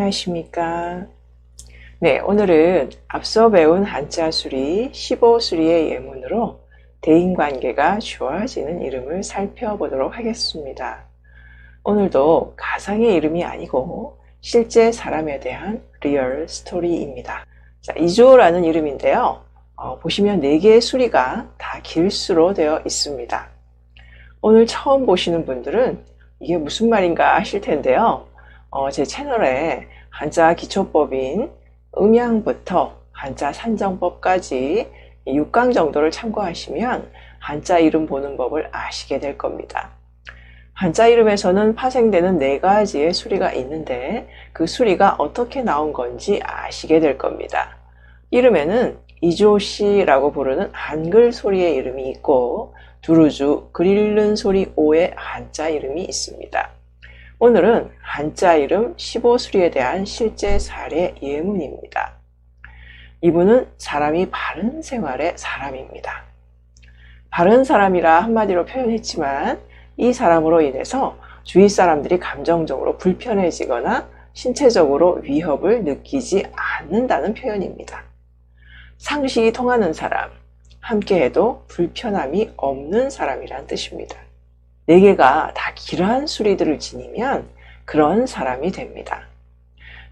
안녕하십니까. 네, 오늘은 앞서 배운 한자 수리 15수리의 예문으로 대인관계가 좋아지는 이름을 살펴보도록 하겠습니다. 오늘도 가상의 이름이 아니고 실제 사람에 대한 리얼 스토리입니다. 자, 이조라는 이름인데요. 보시면 4개의 수리가 다 길수로 되어 있습니다. 오늘 처음 보시는 분들은 이게 무슨 말인가 하실 텐데요. 제 채널에 한자 기초법인 음양부터 한자 산정법까지 6강 정도를 참고하시면 한자 이름 보는 법을 아시게 될 겁니다. 한자 이름에서는 파생되는 4가지의 수리가 있는데 그 수리가 어떻게 나온 건지 아시게 될 겁니다. 이름에는 이조시라고 부르는 한글 소리의 이름이 있고 두루주, 글 읽는 소리 오의 한자 이름이 있습니다. 오늘은 한자 이름 15수리에 대한 실제 사례 예문입니다. 이분은 사람이 바른 생활의 사람입니다. 바른 사람이라 한마디로 표현했지만 이 사람으로 인해서 주위 사람들이 감정적으로 불편해지거나 신체적으로 위협을 느끼지 않는다는 표현입니다. 상식이 통하는 사람, 함께해도 불편함이 없는 사람이란 뜻입니다. 4개가 다 길한 수리들을 지니면 그런 사람이 됩니다.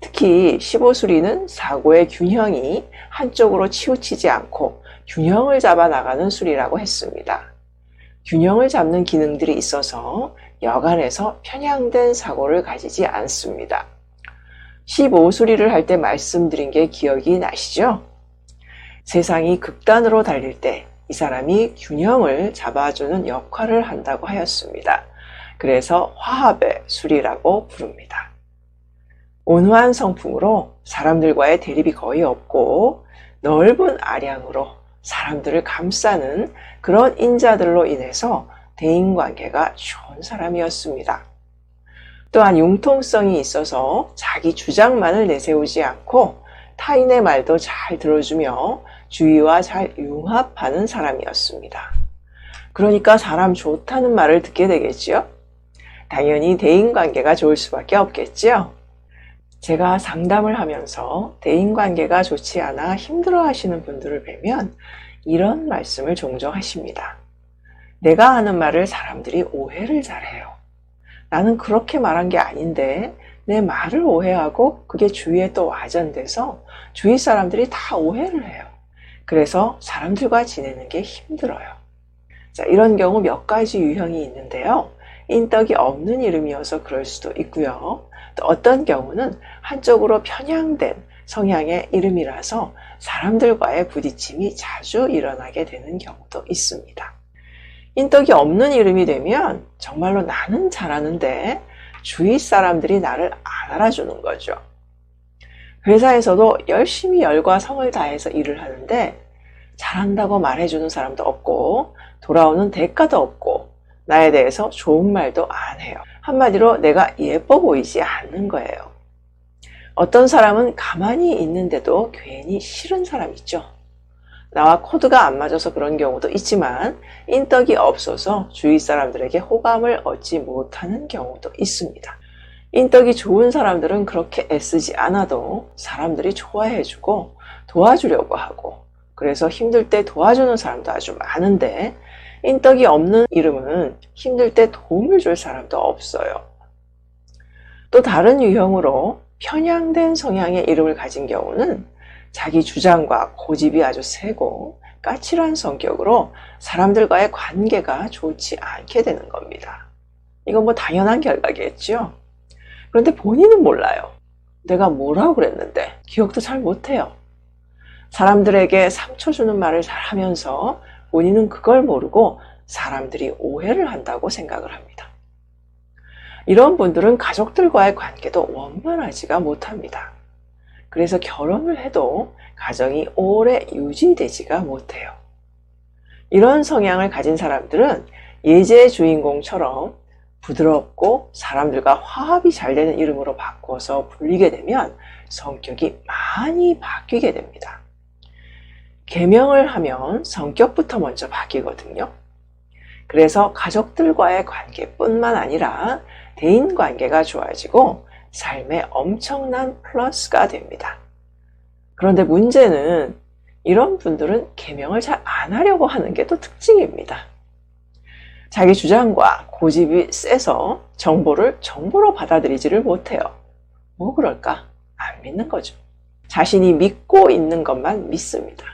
특히 15수리는 사고의 균형이 한쪽으로 치우치지 않고 균형을 잡아 나가는 수리라고 했습니다. 균형을 잡는 기능들이 있어서 여간에서 편향된 사고를 가지지 않습니다. 15수리를 할 때 말씀드린 게 기억이 나시죠? 세상이 극단으로 달릴 때 이 사람이 균형을 잡아주는 역할을 한다고 하였습니다. 그래서 화합의 수리라고 부릅니다. 온화한 성품으로 사람들과의 대립이 거의 없고 넓은 아량으로 사람들을 감싸는 그런 인자들로 인해서 대인관계가 좋은 사람이었습니다. 또한 융통성이 있어서 자기 주장만을 내세우지 않고 타인의 말도 잘 들어주며 주위와 잘 융합하는 사람이었습니다. 그러니까 사람 좋다는 말을 듣게 되겠지요? 당연히 대인관계가 좋을 수밖에 없겠지요? 제가 상담을 하면서 대인관계가 좋지 않아 힘들어 하시는 분들을 뵈면 이런 말씀을 종종 하십니다. 내가 하는 말을 사람들이 오해를 잘해요. 나는 그렇게 말한 게 아닌데 내 말을 오해하고 그게 주위에 또 와전돼서 주위 사람들이 다 오해를 해요. 그래서 사람들과 지내는 게 힘들어요. 자, 이런 경우 몇 가지 유형이 있는데요. 인덕이 없는 이름이어서 그럴 수도 있고요. 또 어떤 경우는 한쪽으로 편향된 성향의 이름이라서 사람들과의 부딪힘이 자주 일어나게 되는 경우도 있습니다. 인덕이 없는 이름이 되면 정말로 나는 잘하는데 주위 사람들이 나를 안 알아주는 거죠. 회사에서도 열심히 열과 성을 다해서 일을 하는데 잘한다고 말해주는 사람도 없고 돌아오는 대가도 없고 나에 대해서 좋은 말도 안 해요. 한마디로 내가 예뻐 보이지 않는 거예요. 어떤 사람은 가만히 있는데도 괜히 싫은 사람 있죠. 나와 코드가 안 맞아서 그런 경우도 있지만 인덕이 없어서 주위 사람들에게 호감을 얻지 못하는 경우도 있습니다. 인덕이 좋은 사람들은 그렇게 애쓰지 않아도 사람들이 좋아해주고 도와주려고 하고 그래서 힘들 때 도와주는 사람도 아주 많은데 인덕이 없는 이름은 힘들 때 도움을 줄 사람도 없어요. 또 다른 유형으로 편향된 성향의 이름을 가진 경우는 자기 주장과 고집이 아주 세고 까칠한 성격으로 사람들과의 관계가 좋지 않게 되는 겁니다. 이건 뭐 당연한 결과겠죠. 그런데 본인은 몰라요. 내가 뭐라고 그랬는데 기억도 잘 못해요. 사람들에게 상처 주는 말을 잘 하면서 본인은 그걸 모르고 사람들이 오해를 한다고 생각을 합니다. 이런 분들은 가족들과의 관계도 원만하지가 못합니다. 그래서 결혼을 해도 가정이 오래 유지되지가 못해요. 이런 성향을 가진 사람들은 예제 주인공처럼 부드럽고 사람들과 화합이 잘 되는 이름으로 바꿔서 불리게 되면 성격이 많이 바뀌게 됩니다. 계명을 하면 성격부터 먼저 바뀌거든요. 그래서 가족들과의 관계뿐만 아니라 대인관계가 좋아지고 삶에 엄청난 플러스가 됩니다. 그런데 문제는 이런 분들은 개명을 잘 안 하려고 하는 게 또 특징입니다. 자기 주장과 고집이 세서 정보를 정보로 받아들이지를 못해요. 뭐 그럴까? 안 믿는 거죠. 자신이 믿고 있는 것만 믿습니다.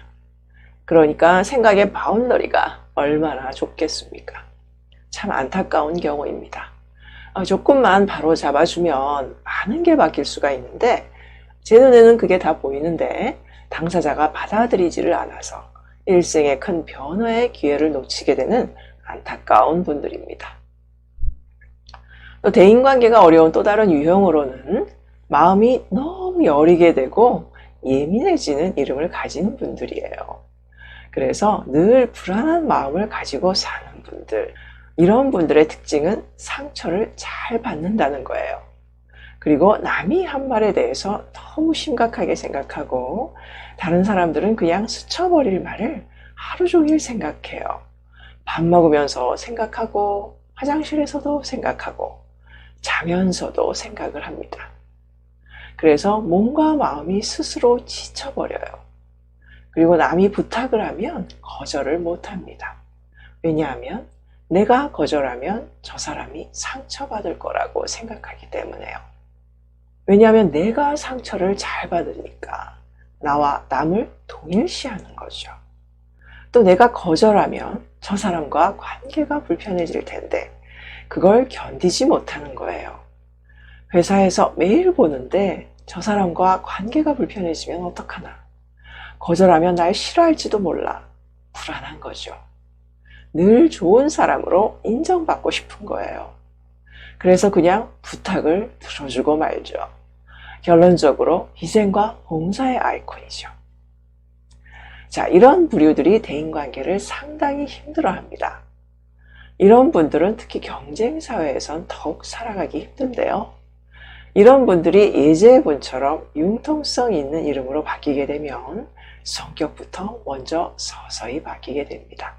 그러니까 생각의 바운더리가 얼마나 좁겠습니까? 참 안타까운 경우입니다. 조금만 바로 잡아주면 많은 게 바뀔 수가 있는데 제 눈에는 그게 다 보이는데 당사자가 받아들이지를 않아서 일생의 큰 변화의 기회를 놓치게 되는 안타까운 분들입니다. 또 대인관계가 어려운 또 다른 유형으로는 마음이 너무 여리게 되고 예민해지는 이름을 가지는 분들이에요. 그래서 늘 불안한 마음을 가지고 사는 분들, 이런 분들의 특징은 상처를 잘 받는다는 거예요. 그리고 남이 한 말에 대해서 너무 심각하게 생각하고 다른 사람들은 그냥 스쳐버릴 말을 하루 종일 생각해요. 밥 먹으면서 생각하고 화장실에서도 생각하고 자면서도 생각을 합니다. 그래서 몸과 마음이 스스로 지쳐버려요. 그리고 남이 부탁을 하면 거절을 못합니다. 왜냐하면 내가 거절하면 저 사람이 상처받을 거라고 생각하기 때문에요. 왜냐하면 내가 상처를 잘 받으니까 나와 남을 동일시하는 거죠. 또 내가 거절하면 저 사람과 관계가 불편해질 텐데 그걸 견디지 못하는 거예요. 회사에서 매일 보는데 저 사람과 관계가 불편해지면 어떡하나. 거절하면 날 싫어할지도 몰라. 불안한 거죠. 늘 좋은 사람으로 인정받고 싶은 거예요. 그래서 그냥 부탁을 들어주고 말죠. 결론적으로 희생과 봉사의 아이콘이죠. 자, 이런 부류들이 대인관계를 상당히 힘들어합니다. 이런 분들은 특히 경쟁사회에선 더욱 살아가기 힘든데요. 이런 분들이 예제분처럼 융통성 있는 이름으로 바뀌게 되면 성격부터 먼저 서서히 바뀌게 됩니다.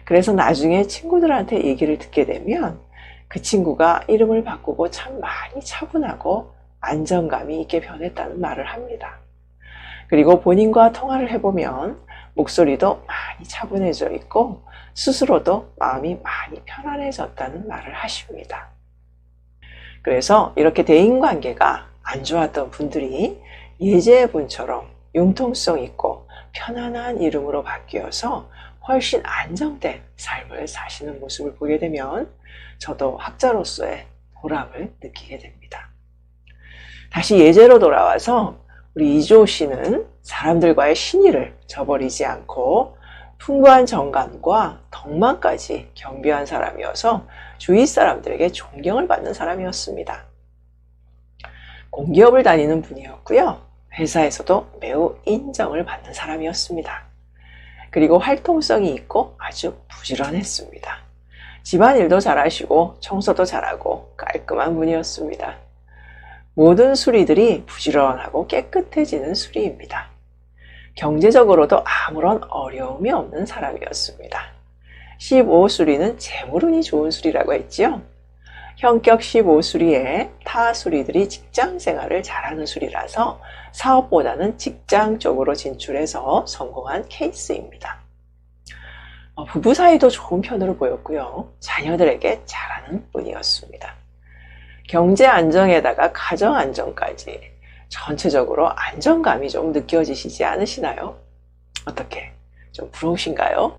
그래서 나중에 친구들한테 얘기를 듣게 되면 그 친구가 이름을 바꾸고 참 많이 차분하고 안정감이 있게 변했다는 말을 합니다. 그리고 본인과 통화를 해보면 목소리도 많이 차분해져 있고 스스로도 마음이 많이 편안해졌다는 말을 하십니다. 그래서 이렇게 대인관계가 안 좋았던 분들이 예제분처럼 융통성 있고 편안한 이름으로 바뀌어서 훨씬 안정된 삶을 사시는 모습을 보게 되면 저도 학자로서의 보람을 느끼게 됩니다. 다시 예제로 돌아와서 우리 이조 씨는 사람들과의 신의를 저버리지 않고 풍부한 정감과 덕망까지 겸비한 사람이어서 주위 사람들에게 존경을 받는 사람이었습니다. 공기업을 다니는 분이었고요. 회사에서도 매우 인정을 받는 사람이었습니다. 그리고 활동성이 있고 아주 부지런했습니다. 집안일도 잘하시고 청소도 잘하고 깔끔한 분이었습니다. 모든 수리들이 부지런하고 깨끗해지는 수리입니다. 경제적으로도 아무런 어려움이 없는 사람이었습니다. 15수리는 재물운이 좋은 수리라고 했지요. 현격 15수리에 타 수리들이 직장 생활을 잘하는 수리라서 사업보다는 직장 쪽으로 진출해서 성공한 케이스입니다. 부부 사이도 좋은 편으로 보였고요. 자녀들에게 잘하는 분이었습니다. 경제 안정에다가 가정 안정까지 전체적으로 안정감이 좀 느껴지시지 않으시나요? 어떻게? 좀 부러우신가요?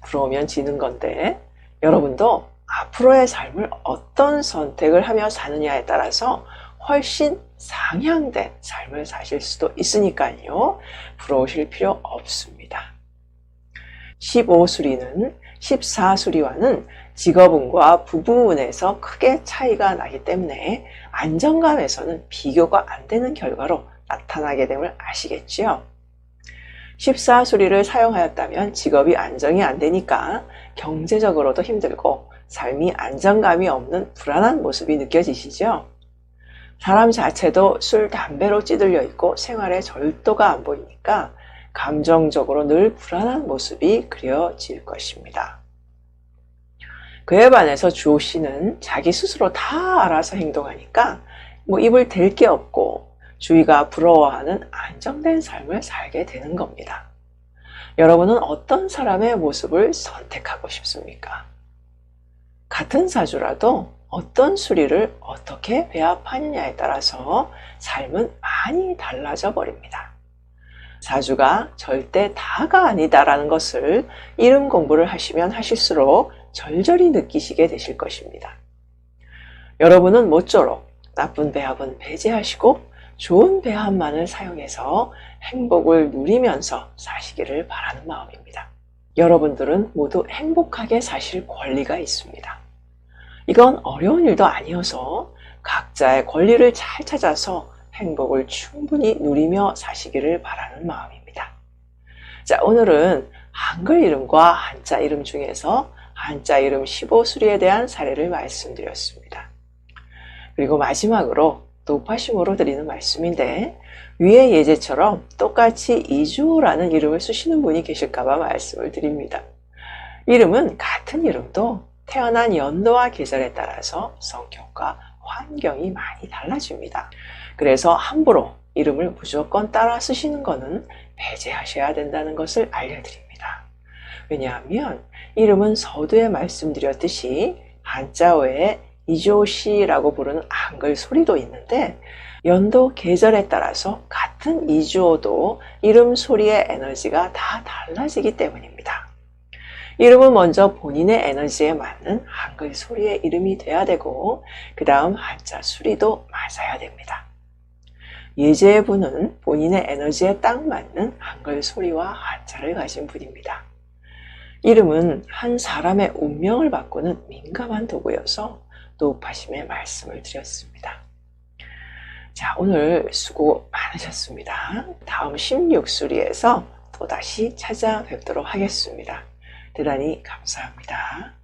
부러우면 지는 건데 여러분도 앞으로의 삶을 어떤 선택을 하며 사느냐에 따라서 훨씬 상향된 삶을 사실 수도 있으니까요. 부러우실 필요 없습니다. 15수리는 14수리와는 직업운과 부부운에서 크게 차이가 나기 때문에 안정감에서는 비교가 안 되는 결과로 나타나게 됨을 아시겠지요? 14수리를 사용하였다면 직업이 안정이 안 되니까 경제적으로도 힘들고 삶이 안정감이 없는 불안한 모습이 느껴지시죠? 사람 자체도 술, 담배로 찌들려 있고 생활에 절도가 안 보이니까 감정적으로 늘 불안한 모습이 그려질 것입니다. 그에 반해서 주호 씨는 자기 스스로 다 알아서 행동하니까 입을 댈 게 없고 주위가 부러워하는 안정된 삶을 살게 되는 겁니다. 여러분은 어떤 사람의 모습을 선택하고 싶습니까? 같은 사주라도 어떤 수리를 어떻게 배합하느냐에 따라서 삶은 많이 달라져 버립니다. 사주가 절대 다가 아니다라는 것을 이름 공부를 하시면 하실수록 절절히 느끼시게 되실 것입니다. 여러분은 모쪼록 나쁜 배합은 배제하시고 좋은 배합만을 사용해서 행복을 누리면서 사시기를 바라는 마음입니다. 여러분들은 모두 행복하게 사실 권리가 있습니다. 이건 어려운 일도 아니어서 각자의 권리를 잘 찾아서 행복을 충분히 누리며 사시기를 바라는 마음입니다. 자, 오늘은 한글 이름과 한자 이름 중에서 한자 이름 15수리에 대한 사례를 말씀드렸습니다. 그리고 마지막으로 노파심으로 드리는 말씀인데, 위의 예제처럼 똑같이 이주호라는 이름을 쓰시는 분이 계실까봐 말씀을 드립니다. 이름은 같은 이름도 태어난 연도와 계절에 따라서 성격과 환경이 많이 달라집니다. 그래서 함부로 이름을 무조건 따라 쓰시는 것은 배제하셔야 된다는 것을 알려드립니다. 왜냐하면 이름은 서두에 말씀드렸듯이 한자 외에 이주호씨라고 부르는 한글 소리도 있는데, 연도 계절에 따라서 같은 이주호도 이름 소리의 에너지가 다 달라지기 때문입니다. 이름은 먼저 본인의 에너지에 맞는 한글 소리의 이름이 돼야 되고, 그 다음 한자 수리도 맞아야 됩니다. 예제의 분은 본인의 에너지에 딱 맞는 한글 소리와 한자를 가진 분입니다. 이름은 한 사람의 운명을 바꾸는 민감한 도구여서 노파심의 말씀을 드렸습니다. 자, 오늘 수고 많으셨습니다. 다음 16수리에서 또다시 찾아뵙도록 하겠습니다. 대단히 감사합니다.